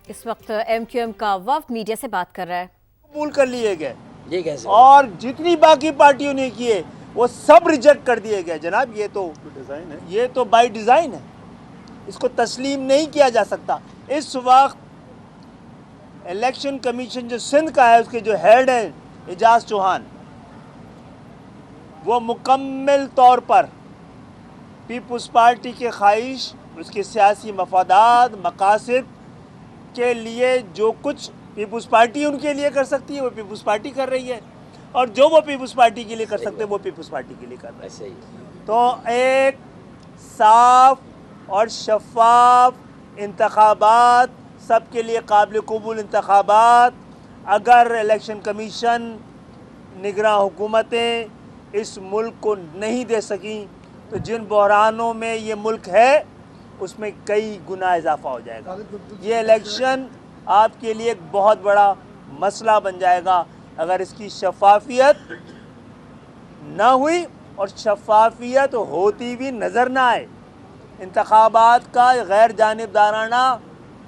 اس وقت M Q M کا وفد میڈیا سے بات کر رہا ہے. قبول کر لیے گئے یہ کیسے اور جتنی باقی پارٹیوں نے کیے وہ سب ریجیکٹ کر دیے گئے. جناب یہ تو بائی ڈیزائن ہے, اس کو تسلیم نہیں کیا جا سکتا. اس وقت الیکشن کمیشن جو سندھ کا ہے اس کے جو ہیڈ ہیں اعجاز چوہان, وہ مکمل طور پر پیپلز پارٹی کے خواہش, اس کے سیاسی مفادات, مقاصد کے لیے جو کچھ پیپلز پارٹی ان کے لیے کر سکتی ہے وہ پیپلز پارٹی کر رہی ہے, اور جو وہ پیپلز پارٹی کے لیے کر سکتے ہیں وہ پیپلز پارٹی کے لیے کر رہے ہیں. ایسے ہی تو ایک صاف اور شفاف انتخابات, سب کے لیے قابل قبول انتخابات, اگر الیکشن کمیشن, نگراں حکومتیں اس ملک کو نہیں دے سکیں تو جن بحرانوں میں یہ ملک ہے اس میں کئی گنا اضافہ ہو جائے گا. یہ الیکشن آپ کے لیے ایک بہت بڑا مسئلہ بن جائے گا اگر اس کی شفافیت نہ ہوئی, اور شفافیت ہوتی بھی نظر نہ آئے. انتخابات کا غیر جانبدارانہ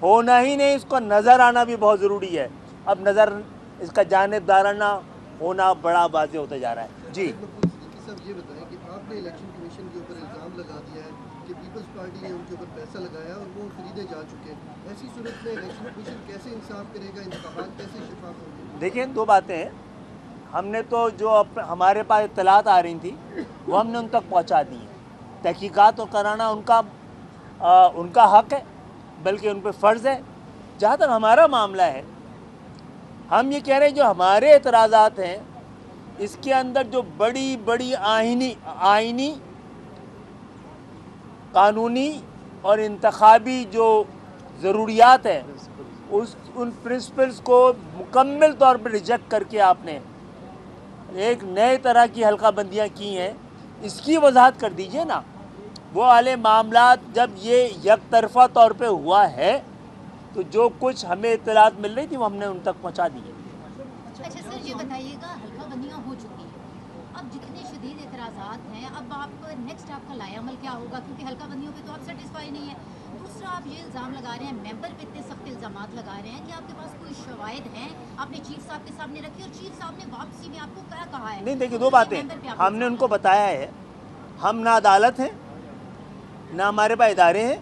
ہونا ہی نہیں, اس کو نظر آنا بھی بہت ضروری ہے. اب نظر اس کا جانبدارانہ ہونا بڑا واضح ہوتا جا رہا ہے. جی صاحب یہ بتائیں کہ آپ نے الیکشن کمیشن کے اوپر الزام لگا دیا ہے کہ پیپلز پارٹی نے ان کے اوپر پیسہ لگایا اور وہ خریدے جا چکے ہیں. ایسی صورت میں الیکشن کمیشن کیسے انصاف کرے گا, انتخابات کیسے شفاف ہوں گے؟ دیکھیں, دو باتیں ہیں. ہم نے تو جو ہمارے پاس اطلاعات آ رہی تھیں وہ ہم نے ان تک پہنچا دی ہیں. تحقیقات تو کرانا ان کا حق ہے, بلکہ ان پہ فرض ہے. جہاں تک ہمارا معاملہ ہے, ہم یہ کہہ رہے ہیں جو ہمارے اعتراضات ہیں اس کے اندر جو بڑی بڑی آئینی, قانونی اور انتخابی جو ضروریات ہیں ان پرنسپلز کو مکمل طور پر ریجیکٹ کر کے آپ نے ایک نئے طرح کی حلقہ بندیاں کی ہیں, اس کی وضاحت کر دیجئے نا. وہ والے معاملات جب یہ یک طرفہ طور پہ ہوا ہے تو جو کچھ ہمیں اطلاعات مل رہی تھی وہ ہم نے ان تک پہنچا دی ہے. اچھا سر, یہ بتائیے گا حلقہ بندیاں ہو چکی ہیں, اب جتنے شدید اعتراضات ہیں, اب آپ نیکسٹ آپ کا لائے عمل کیا ہوگا, کیونکہ حلقہ بندیوں پہ تو آپ سیٹسفائی نہیں ہیں. دوسرا, آپ یہ الزام لگا رہے ہیں, ممبر پہ اتنے سخت الزامات لگا رہے ہیں کہ آپ کے پاس کوئی شواہد ہیں, آپ نے چیف صاحب کے سامنے رکھی اور چیف صاحب نے واپسی میں آپ کو کیا کہا ہے؟ نہیں, دیکھیے دو باتیں ہم نے ان کو بتایا ہے, ہم نہ عدالت ہیں نہ ہمارے پاس ادارے ہیں,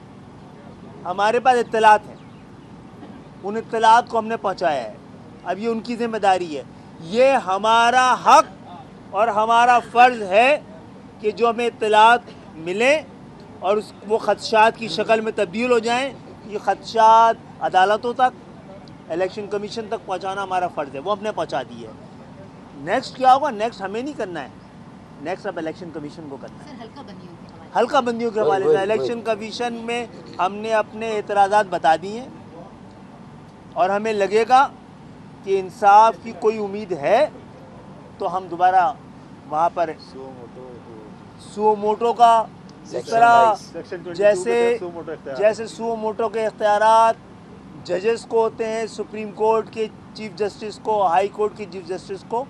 ہمارے پاس اطلاعات ہیں, ان اطلاعات کو ہم نے پہنچایا ہے. اب یہ ان کی ذمہ داری ہے. یہ ہمارا حق اور ہمارا فرض ہے کہ جو ہمیں اطلاعات ملیں اور وہ خدشات کی شکل میں تبدیل ہو جائیں, یہ خدشات عدالتوں تک, الیکشن کمیشن تک پہنچانا ہمارا فرض ہے, وہ ہم نے پہنچا دی ہے. نیکسٹ کیا ہوگا, نیکسٹ ہمیں نہیں کرنا ہے, نیکسٹ اب الیکشن کمیشن کو کرنا ہے. سر, حلقہ بندیوں کے حوالے حلقہ بندیوں کے حوالے سے الیکشن کمیشن میں ہم نے اپنے اعتراضات بتا دیے ہیں, اور ہمیں لگے گا کہ انصاف کی کوئی امید ہے تو ہم دوبارہ وہاں پر سو موٹو کا جس طرح جیسے سو موٹو کے اختیارات ججز کو ہوتے ہیں, سپریم کورٹ کے چیف جسٹس کو, ہائی کورٹ کے چیف جسٹس کو,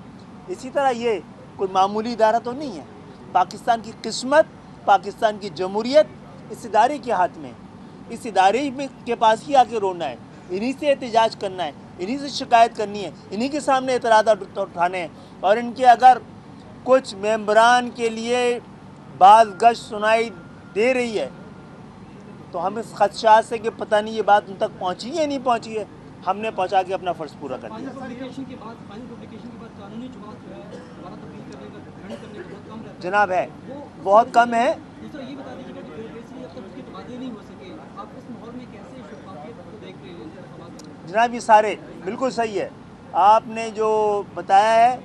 اسی طرح یہ کوئی معمولی ادارہ تو نہیں ہے. پاکستان کی قسمت, پاکستان کی جمہوریت اس ادارے کے ہاتھ میں, اس ادارے کے پاس ہی آ کے رونا ہے, انہی سے احتجاج کرنا ہے, انہی سے شکایت کرنی ہے, انہی کے سامنے اعتراضات اٹھانے ہیں. اور ان کے اگر کچھ ممبران کے لیے بعض گشت سنائی دے رہی ہے تو ہم اس خدشات سے کہ پتہ نہیں یہ بات ان تک پہنچی ہے نہیں پہنچی ہے, ہم نے پہنچا کے اپنا فرض پورا کر دیا. جناب ہے, بہت کم ہے. جناب یہ سارے بالکل صحیح ہے, آپ نے جو بتایا ہے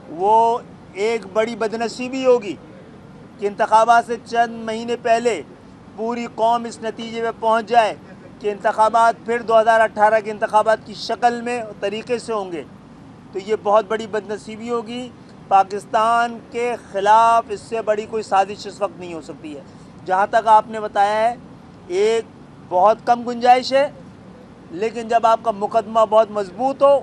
وہ ایک بڑی بدنصیبی ہوگی کہ انتخابات سے چند مہینے پہلے پوری قوم اس نتیجے میں پہنچ جائے کہ انتخابات پھر 2018 کے انتخابات کی شکل میں طریقے سے ہوں گے, تو یہ بہت بڑی بدنصیبی ہوگی. پاکستان کے خلاف اس سے بڑی کوئی سازش اس وقت نہیں ہو سکتی ہے. جہاں تک آپ نے بتایا ہے ایک بہت کم گنجائش ہے, لیکن جب آپ کا مقدمہ بہت مضبوط ہو,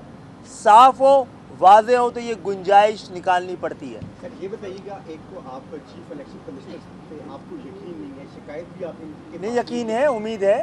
صاف ہو, واضح ہو تو یہ گنجائش نکالنی پڑتی ہے. سر یہ بتائیے گا, ایک تو آپ چیف الیکشن کمشنر پہ آپ کو یقین نہیں ہے, شکایت بھی آپ نے نہیں, یقین ہے, امید ہے.